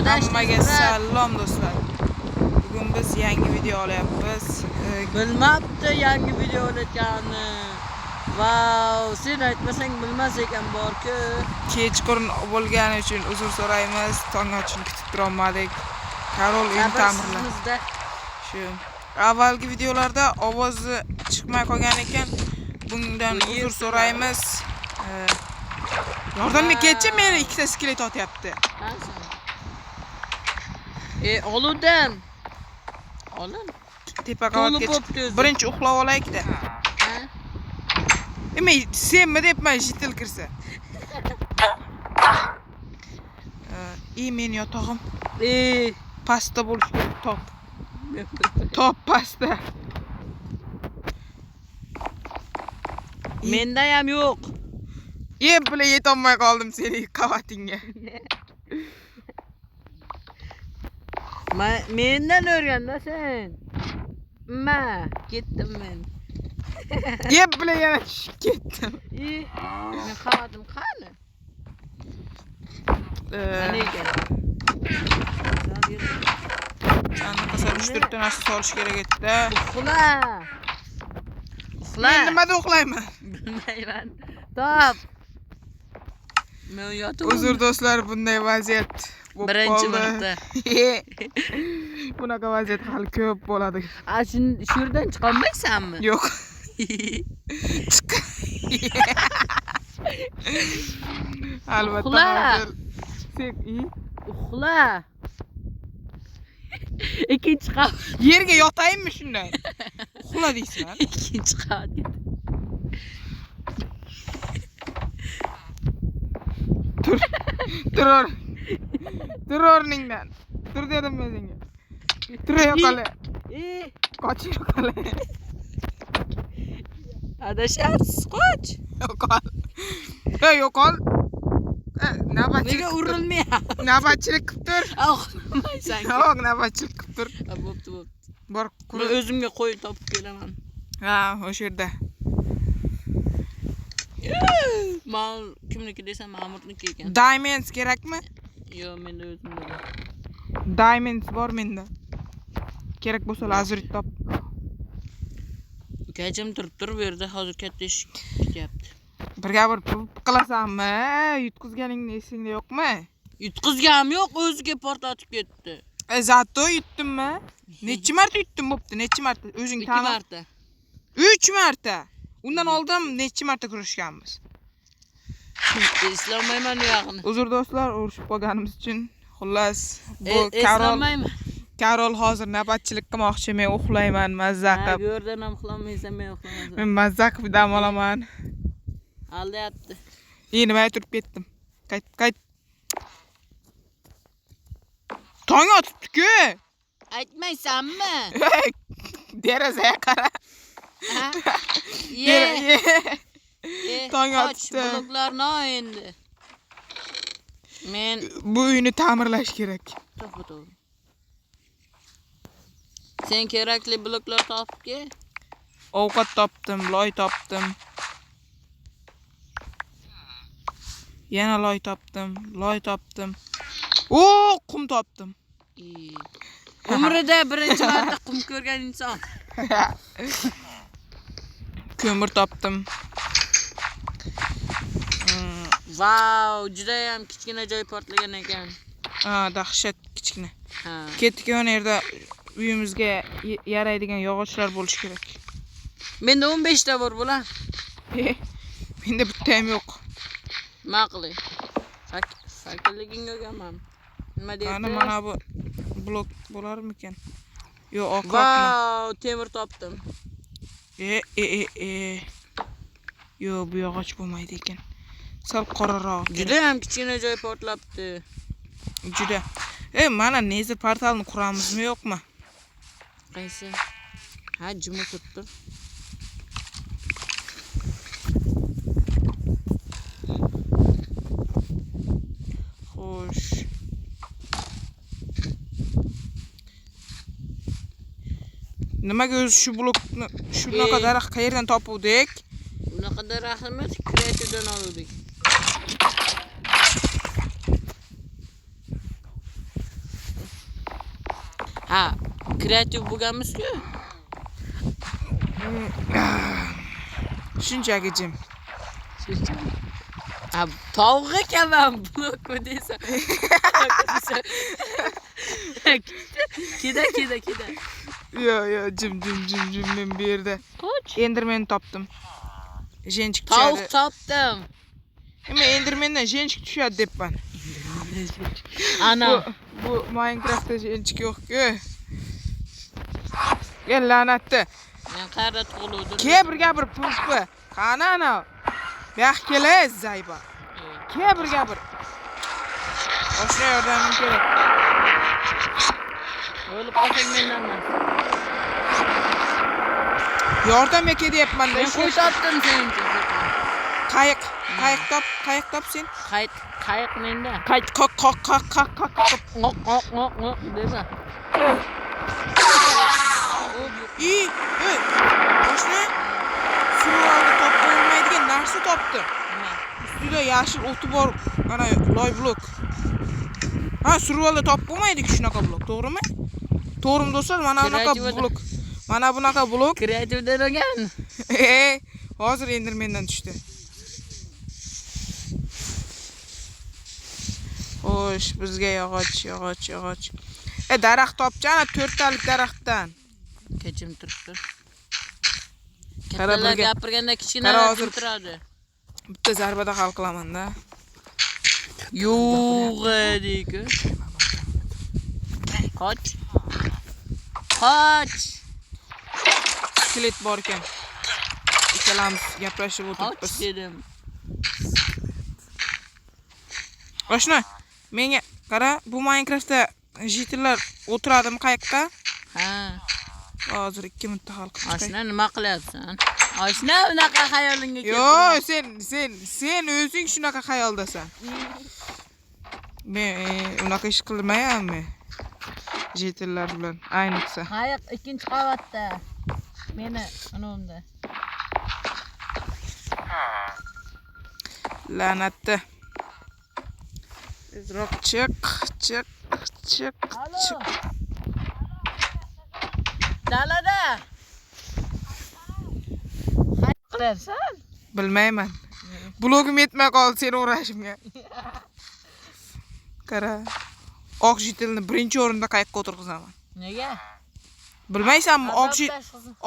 Hammaga salom do'stlar. Bugun biz yangi video olyapmiz. Bilmabdi yangi video olayotganini. Vau, sen aytmasang bilmas ekan bor-ku. Kechqurun bo'lgani uchun uzr so'raymiz. Tong ochishni kutib turolmadik. Karol uyin ta'mirladi. Shu avvalgi videolarda ovozi chiqmay qolgan ekan. Bundan uzr so'raymiz. Yordamga kelchi, meni ikkita skelet otyapti. Oluvdim. Olin. Tepa qavatga birinchi uxlab olaylik-da. Senmi debman jitil kirsa. Men yotog'im. Pasta bo'lish kerak, top. Top pasta. Menda ham yo'q. Bile yetolmay qoldim seni qavatingga. Mendan o'rganda sen. Ketdim men. Bile yana tushib ketdim. Men qavatim qani? Mana ekan. Sanni qasam 3-4 ta narsa solish kerak edi-da. Uxla. Men nimada uxlayman? Bilmayman. Top. Men yotib. Uzr do'stlar, bunday vaziyat birinchi marta. Bunaqa vaziyat hali ko'p bo'ladi. Shu yerdan chiqa olmaysanmi? Yo'q. Albatta hozir. Uxla. Ikkinchi qavat. Yerga yotayinmi shunday? Uxla deysan. Ikkinchi qavatga. Tur o'rningdan. Tur dedim men senga. Tur yo'qole. Qoch yo'qole. Adashasiz, qoch. Yo'qol. Yo'qol. Navbatchilik. Nega urilmayapti? Navbatchilik qilib tur. Uxlamaysan. Yo'q, navbatchilik qilib tur. Bo'pti. Bor, men o'zimga qo'y topib kelaman. O'sha yerda. Men kimniki desam, Ma'murniki ekan. Diamonds kerakmi? Yo'q, menda o'zimda. Diamonds bor menda. Kerak bo'lsa lazurit top. Ukachim turib bu yerda hozir katta ish ketyapti. Birga bir qilasanmi? Yutqizganingni esingda yo'qmi? Yutqizganim yo'q, o'ziga portlatib ketdi. Zato yutdimmi? Necha marta yutdim bo'pti? Necha marta? O'zing tan. 2 marta. 3 marta. Undan oldin necha marta kurashganmiz? Eslolmayman u yog'ini. Uzr do'stlar, urushib qolganimiz uchun. Xullas, bu Karol hozir navbatchilik qilmoqchi, men uxlayman, mazza qilib. Bu yerdan ham uxlamaysan, men uxlamayman. Men mazza qilib dam olaman. Aldayapti. Nima turib ketdim. Qayt. Tong otibdi-ku. Aytmaysanmi? Derazaga qara. Tong otibdi. Bloklarni endi. Men bu uyni ta'mirlash kerak. To'g'ri. Sen kerakli bloklar topib kel. Ovqat topdim, loy topdim. Yana loy topdim. Qum topdim. Umrida birinchi marta qum ko'rgan inson. Ko'mir topdim. Vau, juda ham kichkina joy portlagan ekan. Dahshat kichkina. Ketdik, o'sha yerda uyimizga yaraydigan yog'ochlar bo'lish kerak. Menda 15 ta bor bular. Menda bitta ham yo'q. Ma'quli. Fakirligingga o'rganman. Nima deyapti? Mana bu blok bo'larmikan? Yo'q, oqroqmi? Vau, temir topdim. Yo'q, bu yog'och bo'lmaydi ekan. Sal qoraroq. Juda ham kichkina joy portlabdi. Juda. Mana nezir portalni quramizmi, yo'qmi? Qaysi? Juma turibdi. Xo'sh. Nimaga o'zi shu blokni shunaqa daraxt qayerdan topuvdik? Bunaqa daraxt emas, kreativdan oldik. Ha, kreativ bo'lganmiz-ku. Shunchaki jim. Ha, tovuq ekanman blok desa. Kida. Yo, jim men bu yerda. Enderman topdim. Jenchik tushadi. Tovuq topdim. Men Endermandan jenchik tushadi debman. Ana. Bu Minecraftda jenchik yo'q-ku. Gel la'natni. Men qayerda tug'ildim? Ke bir pulpi. Qani ana? Yo'q kela Zayba. Ke bir. Oshna yordamim kerak. O'lib qolsang mendan emas. Yordam eke deyapman-da. Men qo'y topdim sening uchun. Qayiq top sen. Qayiq menda. Qoq Desa. Oshna survalda topib bo'lmaydigan narsa topdi. Ustida yashil o'ti bor, ana loy blok. Ha, survalda topib bo'lmaydi-ku shunaqa blok, to'g'rimi? To'g'rimi do'stlar? Mana bunaqa blok. Mana bunaqa blok. Kreativdan olgan. Hozir Endermandan tushdi. Xo'sh, bizga yog'och. Daraxt topchana 4 talik daraxtdan. Kechim turibdi. Qara Kattalar birga. gapirganda kichkina turadi. Bitta zarbada hal qilaman-da. Yo'q edi-ku. Qoch. Skelet bor ekan. Ikkalamiz gaplashib o'tiribmiz. Qoch dedim. Oshna, menga qara, bu Minecraftda jitillar o'tiradimi qayiqqa? Ha. Hozir 2 minutda hal qilib chiqay. Oshna nima qilyapsan? Oshna unaqa xayolingga keldi. Yo, sen o'zing shunaqa xayoldasan. Men unaqa ish qilmayman. Jitillar bilan ayniqsa. Qayiq 2-qavatda. Meni unimda. La'natda. Tezroq chiq. Dalada. Qilarsan? Bilmayman. Blogim yetmay qoldi seni o'rashimga. Qara. Oq jitilni birinchi o'rinda qayiqqa o'tirg'izaman. Nega? Bilmaysanmi,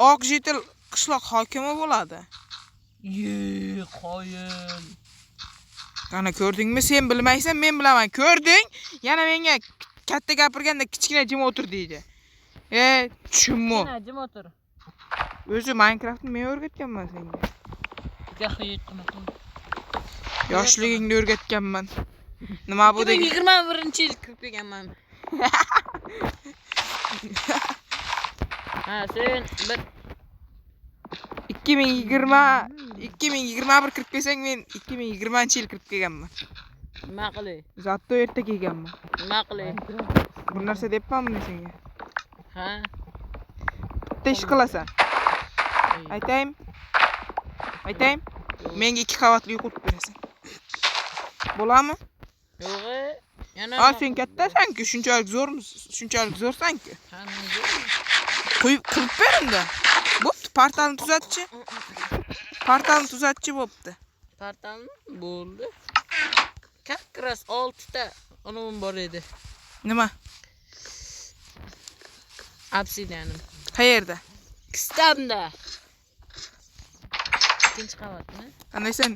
oq jitil qishloq hokimi bo'ladi. Qo'yin. Qani ko'rdingmi? Sen bilmaysan, men bilaman. Ko'rding? Yana menga katta gapirganda kichkina jim o'tir deydi. Tushunmo. Jim o'tir. O'zi Minecraftni men o'rgatganman senga. Yoshligingda o'rgatganman. Nima bu degan? 2021-yil kirib kelganman. Ha, sen bir 2021 kirib kelsang, men 2020-yil kirib kelganman. Nima qilay? Zatto erta kelganman. Nima qilay? Bu narsa debmanmi senga? Ha? Bitta ish qilasan. Aytayim. Menga 2 qavatli uy qurib berasan. Bo'ladimi? Yo'q. Yana Sen kattasan-ku, shunchalik zo'rsan-ku. Qo'yib qurib beringda. Bo'pti, portalni tuzatchi bo'pti. Portalmi? Bo'ldi. Kakras 6 ta unum bor edi. Nima? Obsidianim. Qayerda? Kistamda. 2-qavatmi? Qanaysan?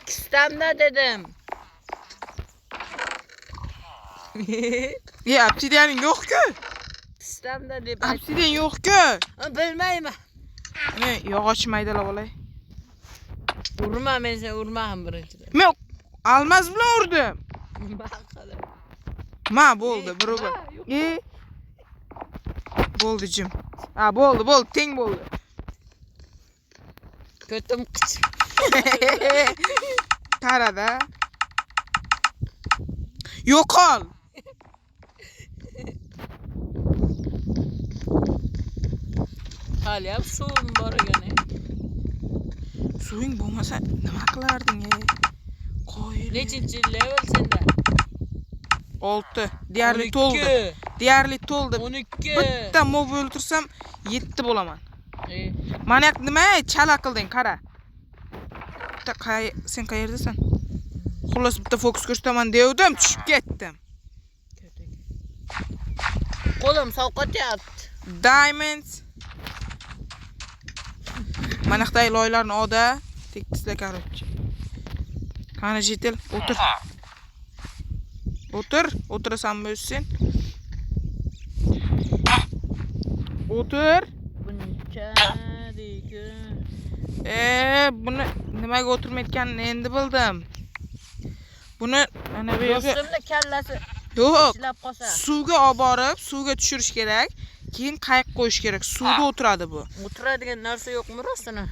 Kistamda dedim. Obsidianing yo'q-ku. Kistamda deb Obsidian yo'q-ku. Bilmayman. Men yog'och maydalab olay. Urma, men sen urmadim birinchida. Men almaz bilan urdim. Bo'ldi, birovi. Bo'ldi jim. Bo'ldi, teng bo'ldi. Ko'tim qich. Qarada. Yo'qol. Haliyam suvim bor ekan. Suving bo'lmasa nima qilarding? Qo'yil. Nechinchi level senda? 6. Deyarli to'ldi. Deyarli to'ldi. 12. Bitta mob o'ltirsam 7 bo'laman. E, Maniyak nima? Chala qilding, qara. Bitta sen qayerdasan? Xullas bitta fokus ko'rsataman devdim, tushib ketdim. qo'lim sovqotyapti. Diamonds. Mana xitoy loylarni oda, tekisla короче. Qani jetil, o'tir. O'tirasanmi o'zing? O'tir. Bunchalik. Buni nimaga o'tirmayotganini endi bildim. Buni mana bu yerga Do'stimning kallasi yo'q. ishlab qolsa. Suvga olib borib, suvga tushirish kerak. Keyin qayiq qo'yish kerak. Suvda o'tiradi bu. O'tiradigan narsa yo'qmi rostini?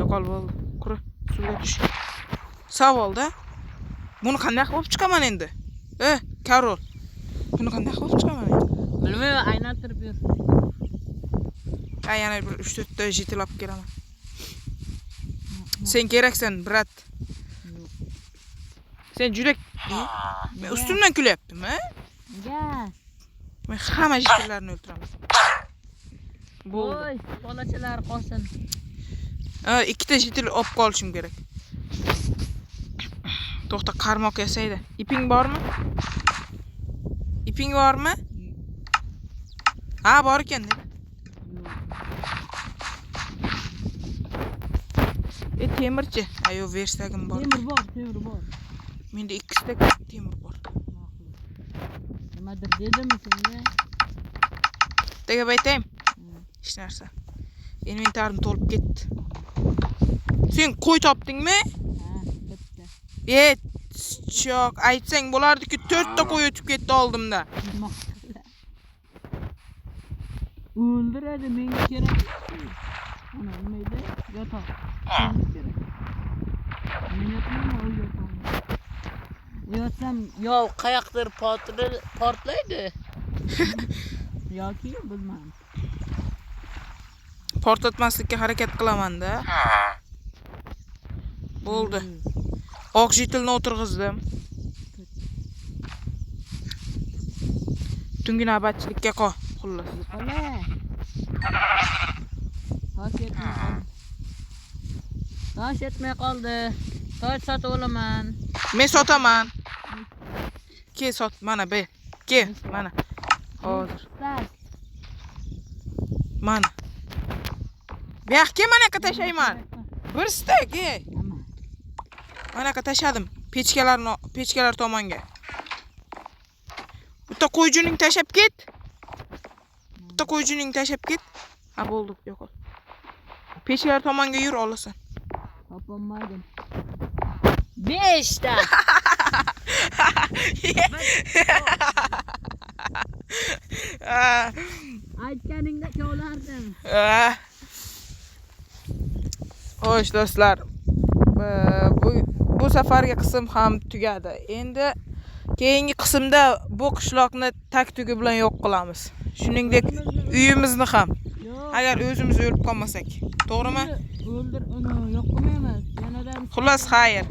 Yo'qol bo'ldi. Quri, suvga tush. Savolda. Buni qanday qilib chiqaman endi? Karol. Buni qanday qilib chiqaman endi? Bilmayman, aylantirib yur. Yana bir 3-4 ta jetil olib kelaman. Sen keraksan, brat. Sen juda men ustimdan kulyaptimi? Men hamma jetillarni o'ltiraman. Bo'ldi. Voy, bolachalar qolsin. Ikkita jetil olib qolishim kerak. To'xta, qarmoq yasaydi. Iping bormi? Iping bormi? Ha, bor ekan dedi. Temirchi. Ayo, versagim bor. Temir bor. Menda 2 stak temir bor. Nimadir dedimmi senga? Degab aytayim. Hech narsa. Inventarim to'lib ketdi. Sen qo'y topdingmi? Bitta. Cho'q, aytsang bo'lardi-ku, 4 ta qo'y o'tib ketdi oldimda. O'ldiradi, menga kerak. Ana nima edi? Yotoq. Men yotmayman, u yotoq. Yotsam, yo qayoqdir portlaydi. Yoki bilmadim. Portlatmaslikka harakat qilaman-da. Bo'ldi. Oq jetilni o'tirg'izdim. Tungi navbatchilikka qol, xullas. Tosh etmay qoldi. Tosh sotib olaman. Men sotaman. Ke sot, mana be. Ke, mana. Hozir. Mana. Bu yoqqa mana yoqqa tashlayman. Bir stak, mana yoqqa tashladim. Pechkalar tomonga. Bitta qo'yjuning tashab ket. Ha, bo'ldi, yo'qol. Pechkalar tomonga yur, olasan. Topolmadim. 5 ta. Aytganingda ko'lardim. Xo'sh do'stlar, bu safargi qism ham tugadi. Endi keyingi qismda bu qishloqni tak-tugi bilan yo'q qilamiz. Shuningdek, uyimizni ham. Agar o'zimiz o'lib qolmasak, to'g'rimi? O'ldir uni, yo'q qilmaymiz. Yanadan Xullas, xayr.